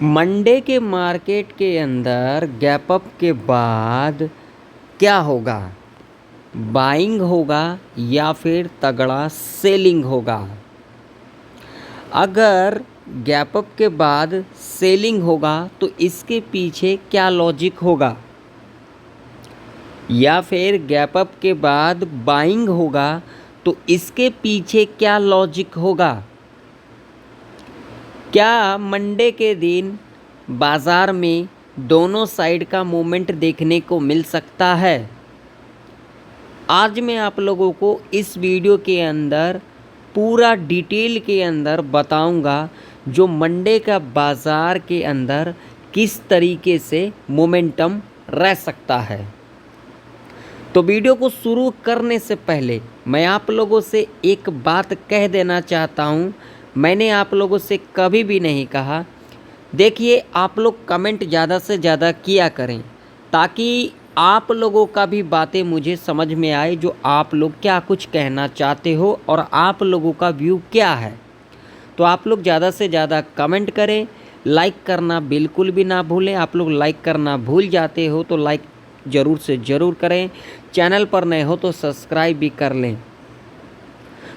Monday के market के अंदर गैप अप के बाद क्या होगा? बाइंग होगा या फिर तगड़ा सेलिंग होगा? अगर गैप अप के बाद सेलिंग होगा तो इसके पीछे क्या लॉजिक होगा? या फिर गैप अप के बाद बाइंग होगा तो इसके पीछे क्या लॉजिक होगा? क्या मंडे के दिन बाज़ार में दोनों साइड का मूवमेंट देखने को मिल सकता है? आज मैं आप लोगों को इस वीडियो के अंदर पूरा डिटेल के अंदर बताऊंगा जो मंडे का बाज़ार के अंदर किस तरीके से मोमेंटम रह सकता है। तो वीडियो को शुरू करने से पहले मैं आप लोगों से एक बात कह देना चाहता हूं। मैंने आप लोगों से कभी भी नहीं कहा, देखिए आप लोग कमेंट ज़्यादा से ज़्यादा किया करें ताकि आप लोगों का भी बातें मुझे समझ में आए, जो आप लोग क्या कुछ कहना चाहते हो और आप लोगों का व्यू क्या है। तो आप लोग ज़्यादा से ज़्यादा कमेंट करें, लाइक करना बिल्कुल भी ना भूलें। आप लोग लाइक करना भूल जाते हो तो लाइक ज़रूर से ज़रूर करें। चैनल पर नए हो तो सब्सक्राइब भी कर लें।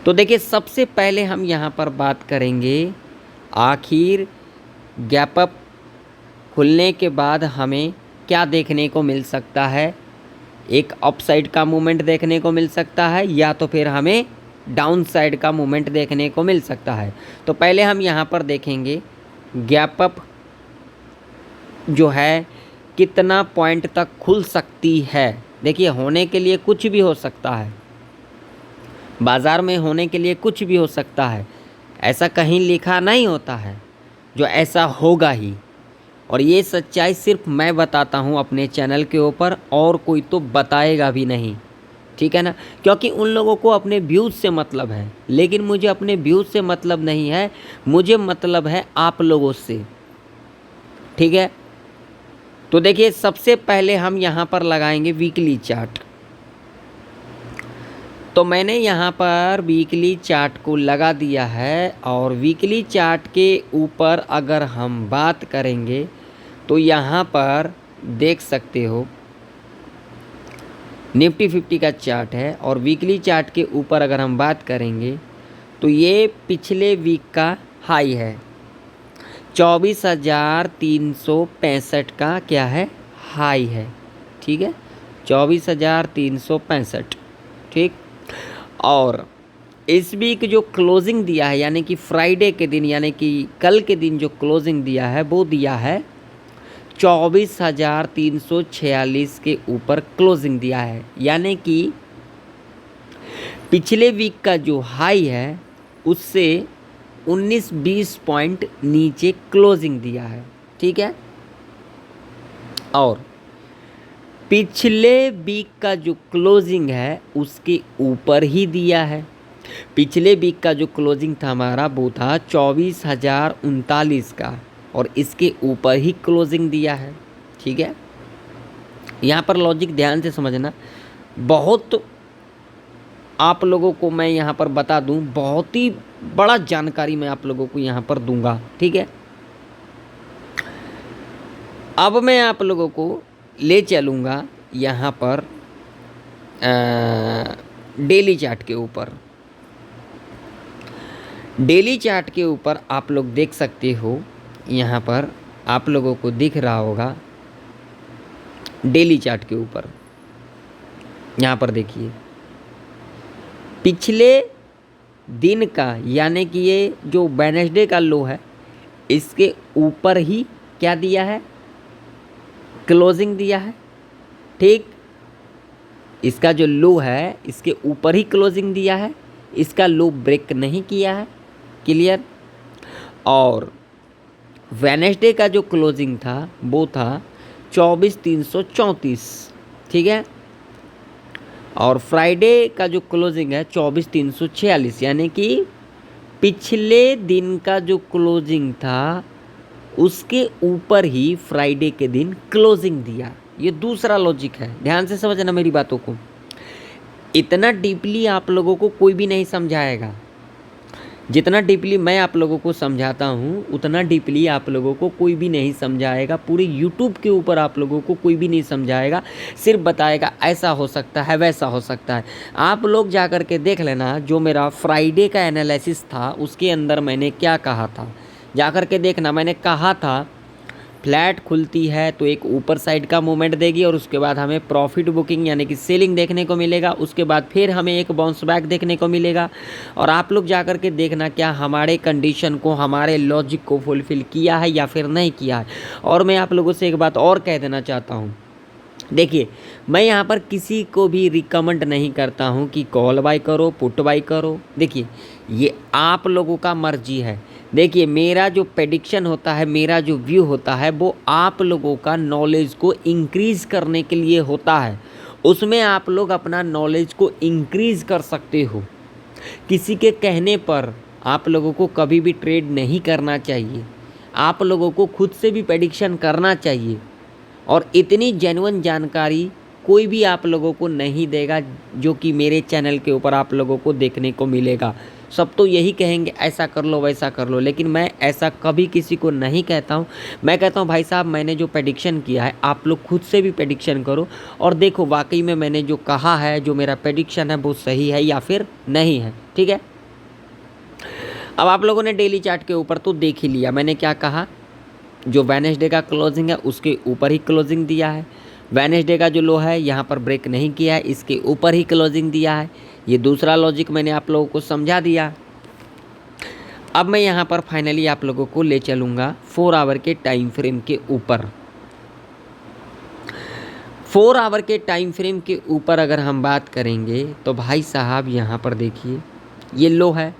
तो देखिए सबसे पहले हम यहाँ पर बात करेंगे, आखिर गैप अप खुलने के बाद हमें क्या देखने को मिल सकता है। एक अप साइड का मूवमेंट देखने को मिल सकता है या तो फिर हमें डाउन साइड का मूवमेंट देखने को मिल सकता है। तो पहले हम यहाँ पर देखेंगे गैप अप जो है कितना पॉइंट तक खुल सकती है। देखिए होने के लिए कुछ भी हो सकता है, बाज़ार में होने के लिए कुछ भी हो सकता है। ऐसा कहीं लिखा नहीं होता है जो ऐसा होगा ही, और ये सच्चाई सिर्फ मैं बताता हूँ अपने चैनल के ऊपर, और कोई तो बताएगा भी नहीं, ठीक है ना। क्योंकि उन लोगों को अपने व्यूज़ से मतलब है, लेकिन मुझे अपने व्यूज़ से मतलब नहीं है, मुझे मतलब है आप लोगों से, ठीक है। तो देखिए सबसे पहले हम यहाँ पर लगाएंगे वीकली चार्ट। तो मैंने यहाँ पर वीकली चार्ट को लगा दिया है, और वीकली चार्ट के ऊपर अगर हम बात करेंगे तो यहाँ पर देख सकते हो निफ्टी 50 का चार्ट है, और वीकली चार्ट के ऊपर अगर हम बात करेंगे तो ये पिछले वीक का हाई है 24,365 का क्या है, हाई है, ठीक है, 24,365, ठीक। और इस वीक जो क्लोजिंग दिया है यानी कि फ्राइडे के दिन यानी कि कल के दिन जो क्लोजिंग दिया है वो दिया है 24,346 के ऊपर क्लोजिंग दिया है, यानी कि पिछले वीक का जो हाई है उससे 19-20 पॉइंट नीचे क्लोजिंग दिया है, ठीक है। और पिछले वीक का जो क्लोजिंग है उसके ऊपर ही दिया है। पिछले वीक का जो क्लोजिंग था हमारा वो था 24,039 का, और इसके ऊपर ही क्लोजिंग दिया है, ठीक है। यहाँ पर लॉजिक ध्यान से समझना, बहुत आप लोगों को मैं यहाँ पर बता दूँ, बहुत ही बड़ा जानकारी मैं आप लोगों को यहाँ पर दूंगा, ठीक है। अब मैं आप लोगों को ले चलूँगा यहाँ पर डेली चार्ट के ऊपर। डेली चार्ट के ऊपर आप लोग देख सकते हो, यहाँ पर आप लोगों को दिख रहा होगा डेली चार्ट के ऊपर, यहाँ पर देखिए पिछले दिन का यानी कि ये जो वेडनेसडे का लो है इसके ऊपर ही क्या दिया है, क्लोजिंग दिया है, ठीक। इसका जो लो है इसके ऊपर ही क्लोजिंग दिया है, इसका लो ब्रेक नहीं किया है, क्लियर। और वेडनेसडे का जो क्लोजिंग था वो था 24,334, ठीक है। और फ्राइडे का जो क्लोजिंग है 24,346, यानी कि पिछले दिन का जो क्लोजिंग था उसके ऊपर ही फ्राइडे के दिन क्लोजिंग दिया। ये दूसरा लॉजिक है, ध्यान से समझना मेरी बातों को। इतना डीपली आप लोगों को कोई भी नहीं समझाएगा। जितना डीपली मैं आप लोगों को समझाता हूँ उतना डीपली आप लोगों को कोई भी नहीं समझाएगा। पूरे यूट्यूब के ऊपर आप लोगों को कोई भी नहीं समझाएगा, सिर्फ बताएगा ऐसा हो सकता है वैसा हो सकता है। आप लोग जा कर के देख लेना, जो मेरा फ्राइडे का एनालिसिस था उसके अंदर मैंने क्या कहा था, जा कर के देखना। मैंने कहा था फ्लैट खुलती है तो एक ऊपर साइड का मूवमेंट देगी और उसके बाद हमें प्रॉफिट बुकिंग यानी कि सेलिंग देखने को मिलेगा। उसके बाद फिर हमें एक बाउंस बैक देखने को मिलेगा। और आप लोग जा कर के देखना क्या हमारे कंडीशन को, हमारे लॉजिक को फुलफ़िल किया है या फिर नहीं किया है। और मैं आप लोगों से एक बात और कह देना चाहता हूँ, देखिए मैं यहाँ पर किसी को भी रिकमेंड नहीं करता हूँ कि कॉल बाय करो, पुट बाय करो। देखिए ये आप लोगों का मर्जी है। देखिए मेरा जो प्रेडिक्शन होता है, मेरा जो व्यू होता है, वो आप लोगों का नॉलेज को इंक्रीज़ करने के लिए होता है। उसमें आप लोग अपना नॉलेज को इंक्रीज़ कर सकते हो। किसी के कहने पर आप लोगों को कभी भी ट्रेड नहीं करना चाहिए। आप लोगों को खुद से भी प्रेडिक्शन करना चाहिए। और इतनी जेन्युइन जानकारी कोई भी आप लोगों को नहीं देगा जो कि मेरे चैनल के ऊपर आप लोगों को देखने को मिलेगा। सब तो यही कहेंगे ऐसा कर लो वैसा कर लो, लेकिन मैं ऐसा कभी किसी को नहीं कहता हूँ। मैं कहता हूँ भाई साहब मैंने जो प्रेडिक्शन किया है आप लोग खुद से भी प्रेडिक्शन करो और देखो वाकई में मैंने जो कहा है, जो मेरा प्रेडिक्शन है वो सही है या फिर नहीं है। ठीक है, अब आप लोगों ने डेली चार्ट के ऊपर तो देख ही लिया मैंने क्या कहा। जो वेडनेसडे का क्लोजिंग है उसके ऊपर ही क्लोजिंग दिया है। वेडनेसडे का जो लो है यहाँ पर ब्रेक नहीं किया है, इसके ऊपर ही क्लोजिंग दिया है। ये दूसरा लॉजिक मैंने आप लोगों को समझा दिया। अब मैं यहाँ पर फाइनली आप लोगों को ले चलूँगा 4 आवर के टाइम फ्रेम के ऊपर। 4 आवर के टाइम फ्रेम के ऊपर अगर हम बात करेंगे तो भाई साहब यहाँ पर देखिए ये लो है,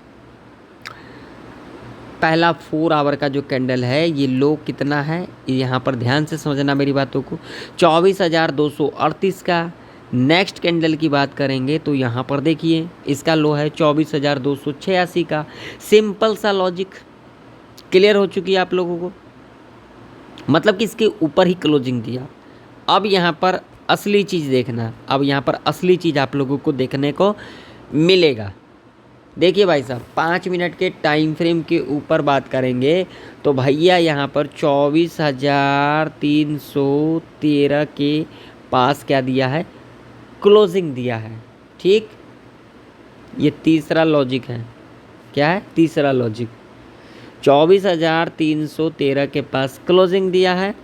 पहला 4 आवर का जो कैंडल है ये लो कितना है, यहाँ पर ध्यान से समझना मेरी बातों को, 24,238 का। नेक्स्ट कैंडल की बात करेंगे तो यहाँ पर देखिए इसका लो है 24,286 का। सिंपल सा लॉजिक क्लियर हो चुकी है आप लोगों को, मतलब कि इसके ऊपर ही क्लोजिंग दिया। अब यहाँ पर असली चीज़ देखना, अब यहाँ पर असली चीज़ आप लोगों को देखने को मिलेगा। देखिए भाई साहब 5 मिनट के टाइम फ्रेम के ऊपर बात करेंगे तो भैया यहाँ पर 24,313 के पास क्या दिया है, क्लोजिंग दिया है। ठीक, ये तीसरा लॉजिक है। क्या है तीसरा लॉजिक, 24,313 के पास क्लोजिंग दिया है।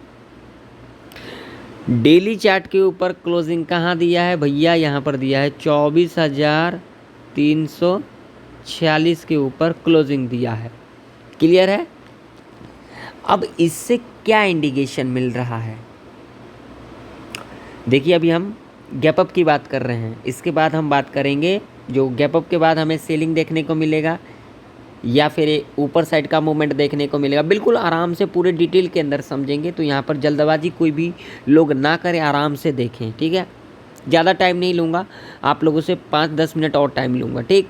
डेली चार्ट के ऊपर क्लोजिंग कहाँ दिया है भैया, यहाँ पर दिया है 24,346 के ऊपर क्लोजिंग दिया है। क्लियर है। अब इससे क्या इंडिकेशन मिल रहा है, देखिए अभी हम गैप अप की बात कर रहे हैं, इसके बाद हम बात करेंगे जो गैप अप के बाद हमें सेलिंग देखने को मिलेगा या फिर ऊपर साइड का मूवमेंट देखने को मिलेगा। बिल्कुल आराम से पूरे डिटेल के अंदर समझेंगे, तो यहाँ पर जल्दबाजी कोई भी लोग ना करें, आराम से देखें। ठीक है, ज़्यादा टाइम नहीं लूँगा, आप लोगों से 5-10 मिनट और टाइम लूँगा। ठीक,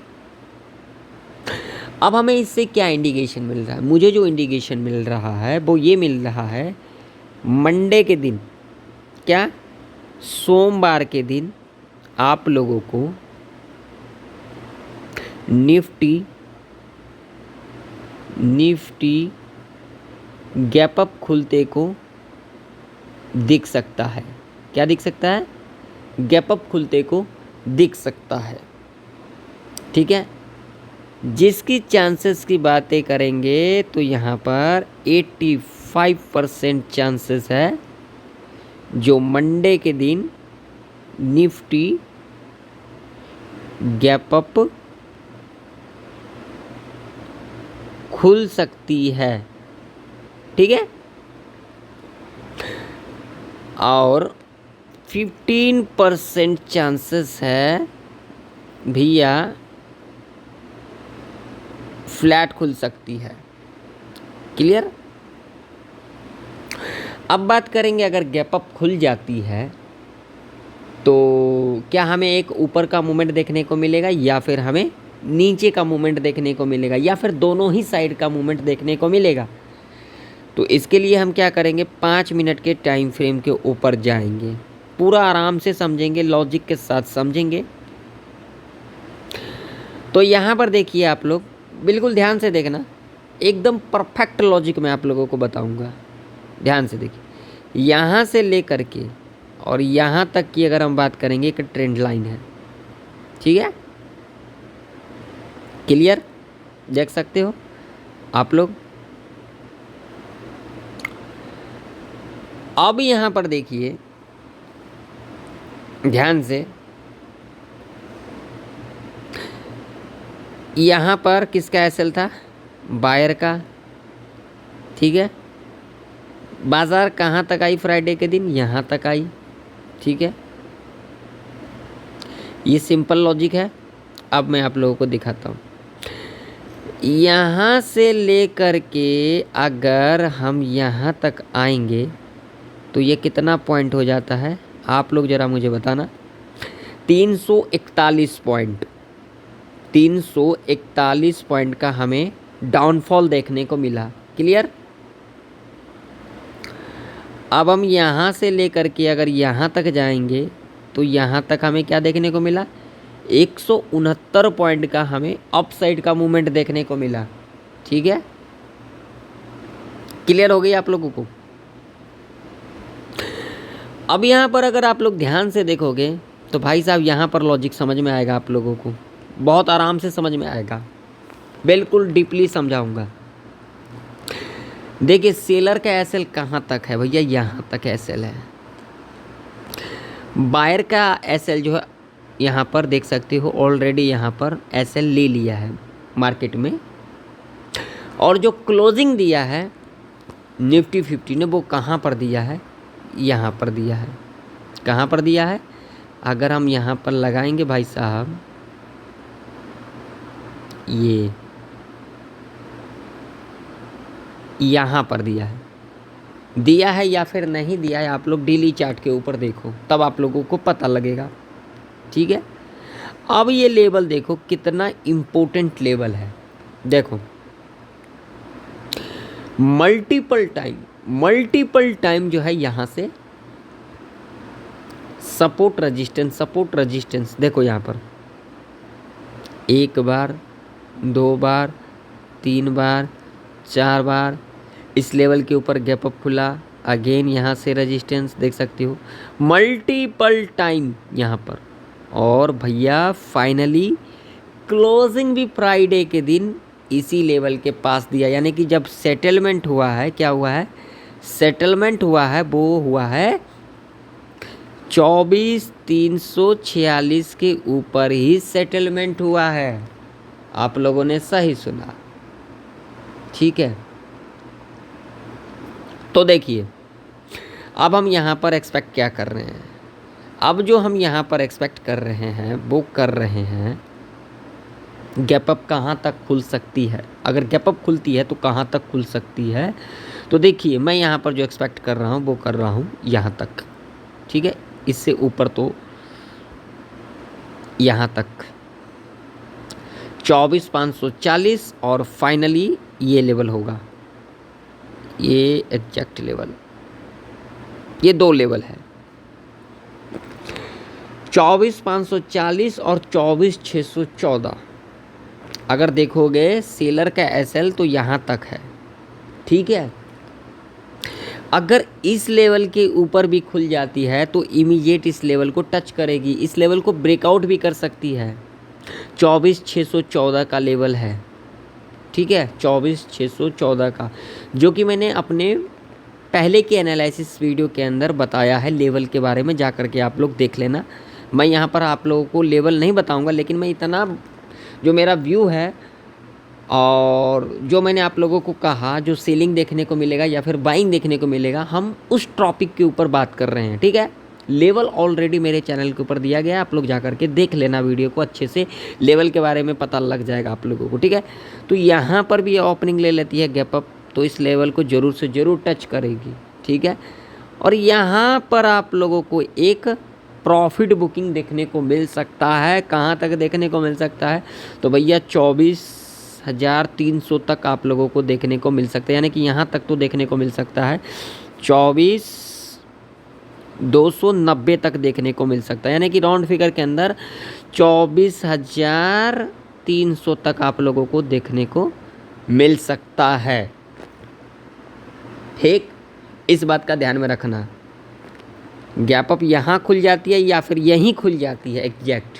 अब हमें इससे क्या इंडिकेशन मिल रहा है, मुझे जो इंडिकेशन मिल रहा है वो ये मिल रहा है मंडे के दिन, क्या सोमवार के दिन आप लोगों को निफ्टी गैप अप खुलते को दिख सकता है। क्या दिख सकता है, गैप अप खुलते को दिख सकता है। ठीक है, जिसकी चांसेस की बातें करेंगे तो यहाँ पर 85% चांसेस है जो मंडे के दिन निफ्टी गैप अप खुल सकती है। ठीक है, और 15% चांसेस है भैया फ्लैट खुल सकती है। क्लियर। अब बात करेंगे अगर गैप अप खुल जाती है तो क्या हमें एक ऊपर का मूवमेंट देखने को मिलेगा या फिर हमें नीचे का मूवमेंट देखने को मिलेगा या फिर दोनों ही साइड का मूवमेंट देखने को मिलेगा। तो इसके लिए हम क्या करेंगे, 5 मिनट के टाइम फ्रेम के ऊपर जाएंगे, पूरा आराम से समझेंगे, लॉजिक के साथ समझेंगे। तो यहाँ पर देखिए आप लोग बिल्कुल ध्यान से देखना, एकदम परफेक्ट लॉजिक मैं आप लोगों को बताऊंगा। ध्यान से देखिए, यहाँ से लेकर के और यहाँ तक की अगर हम बात करेंगे एक ट्रेंड लाइन है, ठीक है, क्लियर, देख सकते हो आप लोग। अब यहाँ पर देखिए ध्यान से, यहाँ पर किसका एसएल था, बायर का, ठीक है। बाजार कहाँ तक आई फ्राइडे के दिन, यहाँ तक आई, ठीक है। ये सिंपल लॉजिक है। अब मैं आप लोगों को दिखाता हूँ, यहाँ से लेकर के अगर हम यहाँ तक आएंगे तो ये कितना पॉइंट हो जाता है, आप लोग ज़रा मुझे बताना। 341 पॉइंट, 341 पॉइंट का हमें डाउनफॉल देखने को मिला, क्लियर। अब हम यहाँ से लेकर के अगर यहाँ तक जाएंगे तो यहाँ तक हमें क्या देखने को मिला, 169 पॉइंट का हमें अपसाइड का मूवमेंट देखने को मिला, ठीक है। क्लियर हो गई आप लोगों को। अब यहाँ पर अगर आप लोग ध्यान से देखोगे तो भाई साहब यहाँ पर लॉजिक समझ में आएगा आप लोगों को, बहुत आराम से समझ में आएगा, बिल्कुल डीपली समझाऊंगा। देखिए सेलर का एसएल कहाँ तक है भैया, यहाँ तक एसएल है। बायर का एसएल जो है यहाँ पर देख सकते हो, ऑलरेडी यहाँ पर एसएल ले लिया है मार्केट में, और जो क्लोजिंग दिया है निफ्टी 50 ने वो कहाँ पर दिया है, यहाँ पर दिया है। कहाँ पर दिया है, अगर हम यहाँ पर लगाएंगे भाई साहब, ये यहाँ पर दिया है या फिर नहीं दिया है, आप लोग डेली चार्ट के ऊपर देखो तब आप लोगों को पता लगेगा, ठीक है। अब ये लेवल देखो कितना इम्पोर्टेंट लेवल है, देखो मल्टीपल टाइम जो है यहाँ से सपोर्ट रेजिस्टेंस देखो यहाँ पर 1 बार 2 बार 3 बार 4 बार इस लेवल के ऊपर गैप अप खुला, अगेन यहाँ से रेजिस्टेंस देख सकते हो, मल्टीपल टाइम यहाँ पर, और भैया फाइनली क्लोजिंग भी फ्राइडे के दिन इसी लेवल के पास दिया। यानी कि जब सेटलमेंट हुआ है, क्या हुआ है, सेटलमेंट हुआ है, वो हुआ है 24,346 के ऊपर ही सेटलमेंट हुआ है। आप लोगों ने सही सुना, ठीक है। तो देखिए अब हम यहाँ पर एक्सपेक्ट क्या कर रहे हैं, अब जो हम यहाँ पर एक्सपेक्ट कर रहे हैं वो कर रहे हैं गैप अप कहाँ तक खुल सकती है, अगर गैप अप खुलती है तो कहाँ तक खुल सकती है। तो देखिए मैं यहाँ पर जो एक्सपेक्ट कर रहा हूँ वो कर रहा हूँ यहाँ तक, ठीक है, इससे ऊपर तो यहाँ तक 24,540 और फाइनली ये लेवल होगा, ये एग्जैक्ट लेवल, ये 2 लेवल है 24,540 और 24,614। अगर देखोगे सेलर का एसएल तो यहाँ तक है, ठीक है। अगर इस लेवल के ऊपर भी खुल जाती है तो इमीडिएट इस लेवल को टच करेगी, इस लेवल को ब्रेकआउट भी कर सकती है। 24,614 का लेवल है, ठीक है, 24,614 का, जो कि मैंने अपने पहले के एनालिसिस वीडियो के अंदर बताया है लेवल के बारे में, जा कर के आप लोग देख लेना। मैं यहाँ पर आप लोगों को लेवल नहीं बताऊँगा, लेकिन मैं इतना जो मेरा व्यू है और जो मैंने आप लोगों को कहा, जो सेलिंग देखने को मिलेगा या फिर बाइंग देखने को मिलेगा, हम उस टॉपिक के ऊपर बात कर रहे हैं, ठीक है। लेवल ऑलरेडी मेरे चैनल के ऊपर दिया गया है, आप लोग जा करके देख लेना वीडियो को, अच्छे से लेवल के बारे में पता लग जाएगा आप लोगों को, ठीक है। तो यहाँ पर भी ओपनिंग ले लेती है गैप अप, तो इस लेवल को ज़रूर से ज़रूर टच करेगी, ठीक है। और यहाँ पर आप लोगों को एक प्रॉफिट बुकिंग देखने को मिल सकता है, कहाँ तक देखने को मिल सकता है, तो भैया 24,300 तक आप लोगों को देखने को मिल सकता है, यानी कि यहाँ तक तो देखने को मिल सकता है, 24,290 तक देखने को मिल सकता है, यानी कि राउंड फिगर के अंदर 24,000 300 तक आप लोगों को देखने को मिल सकता है। ठीक, इस बात का ध्यान में रखना। गैप अप यहाँ खुल जाती है या फिर यहीं खुल जाती है एग्जैक्ट,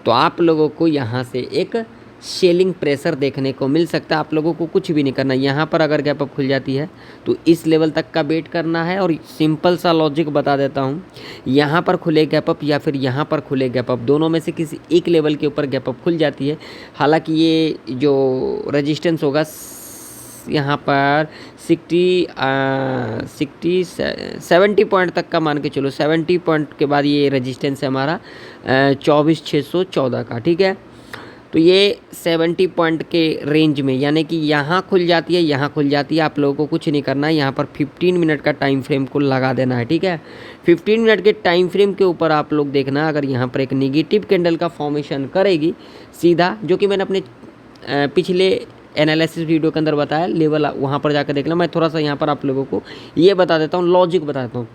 तो आप लोगों को यहाँ से एक सेलिंग प्रेशर देखने को मिल सकता है। आप लोगों को कुछ भी नहीं करना, यहाँ पर अगर गैप अप खुल जाती है तो इस लेवल तक का वेट करना है। और सिंपल सा लॉजिक बता देता हूँ, यहाँ पर खुले गैप अप या फिर यहाँ पर खुले गैप अप, दोनों में से किसी एक लेवल के ऊपर गैप अप खुल जाती है। हालांकि ये जो रेजिस्टेंस होगा यहाँ पर 70 पॉइंट तक का मान के चलो, 70 पॉइंट के बाद ये रेजिस्टेंस है हमारा 24,614 का। ठीक है, तो ये 70 पॉइंट के रेंज में, यानी कि यहाँ खुल जाती है, यहाँ खुल जाती है। आप लोगों को कुछ नहीं करना है, यहाँ पर 15 मिनट का टाइम फ्रेम को लगा देना है। ठीक है, 15 मिनट के टाइम फ्रेम के ऊपर आप लोग देखना, अगर यहाँ पर एक निगेटिव कैंडल का फॉर्मेशन करेगी सीधा, जो कि मैंने अपने पिछले एनालिसिस वीडियो के अंदर बताया, लेवल वहाँ पर जाकर देख लो। मैं थोड़ा सा यहाँ पर आप लोगों को ये बता देता हूँ, लॉजिक बता देता हूँ।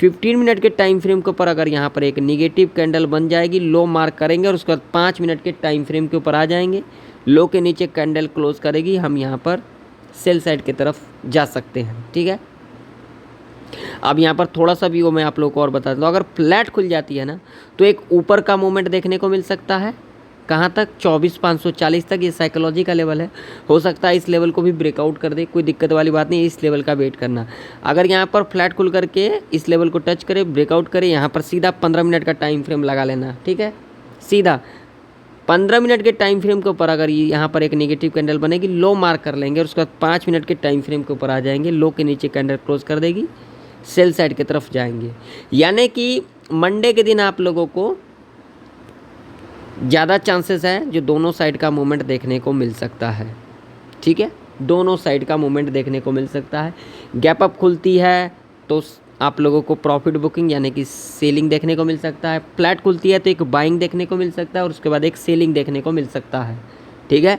15 मिनट के टाइम फ्रेम के ऊपर अगर यहाँ पर एक निगेटिव कैंडल बन जाएगी, लो मार्क करेंगे और उसके बाद 5 मिनट के टाइम फ्रेम के ऊपर आ जाएंगे, लो के नीचे कैंडल क्लोज करेगी, हम यहाँ पर सेल साइड की तरफ जा सकते हैं। ठीक है, अब यहाँ पर थोड़ा सा भी वो मैं आप लोगों को और बता देता हूँ। अगर फ्लैट खुल जाती है ना, तो एक ऊपर का मूवमेंट देखने को मिल सकता है, कहाँ तक, 24,540 तक। ये साइकोलॉजी का लेवल है, हो सकता है इस लेवल को भी ब्रेकआउट कर दे, कोई दिक्कत वाली बात नहीं, इस लेवल का वेट करना। अगर यहाँ पर फ्लैट खुल करके इस लेवल को टच करे, ब्रेकआउट करे, यहाँ पर सीधा 15 मिनट का टाइम फ्रेम लगा लेना। ठीक है, सीधा 15 मिनट के टाइम फ्रेम के ऊपर अगर यहाँ पर एक नेगेटिव कैंडल बनेगी, लो मार्क कर लेंगे, उसके बाद 5 मिनट के टाइम फ्रेम के ऊपर आ जाएंगे, लो के नीचे कैंडल क्लोज कर देगी, सेल साइड की तरफ जाएंगे। यानी कि मंडे के दिन आप लोगों को ज़्यादा चांसेस है जो दोनों साइड का मूवमेंट देखने को मिल सकता है। ठीक है, दोनों साइड का मूवमेंट देखने को मिल सकता है। गैप अप खुलती है तो आप लोगों को प्रॉफिट बुकिंग यानी कि सेलिंग देखने को मिल सकता है। फ्लैट खुलती है तो एक बाइंग देखने को मिल सकता है और उसके बाद एक सेलिंग देखने को मिल सकता है। ठीक है,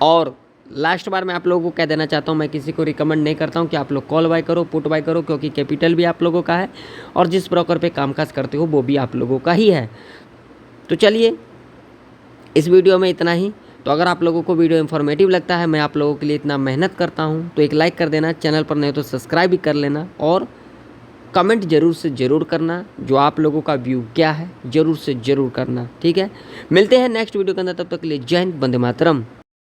और लास्ट बार मैं आप लोगों को कह देना चाहता हूँ, मैं किसी को रिकमेंड नहीं करता हूँ कि आप लोग कॉल बाय करो, पुट बाय करो, क्योंकि कैपिटल भी आप लोगों का है और जिस ब्रोकर पे कामकाज करते हो वो भी आप लोगों का ही है। तो चलिए, इस वीडियो में इतना ही। तो अगर आप लोगों को वीडियो इन्फॉर्मेटिव लगता है, मैं आप लोगों के लिए इतना मेहनत करता हूँ, तो एक लाइक कर देना, चैनल पर नहीं तो सब्सक्राइब भी कर लेना और कमेंट जरूर से ज़रूर करना, जो आप लोगों का व्यू क्या है ज़रूर से ज़रूर करना। ठीक है, मिलते हैं नेक्स्ट वीडियो के अंदर, तब तक के लिए जय हिंद, वंदे मातरम।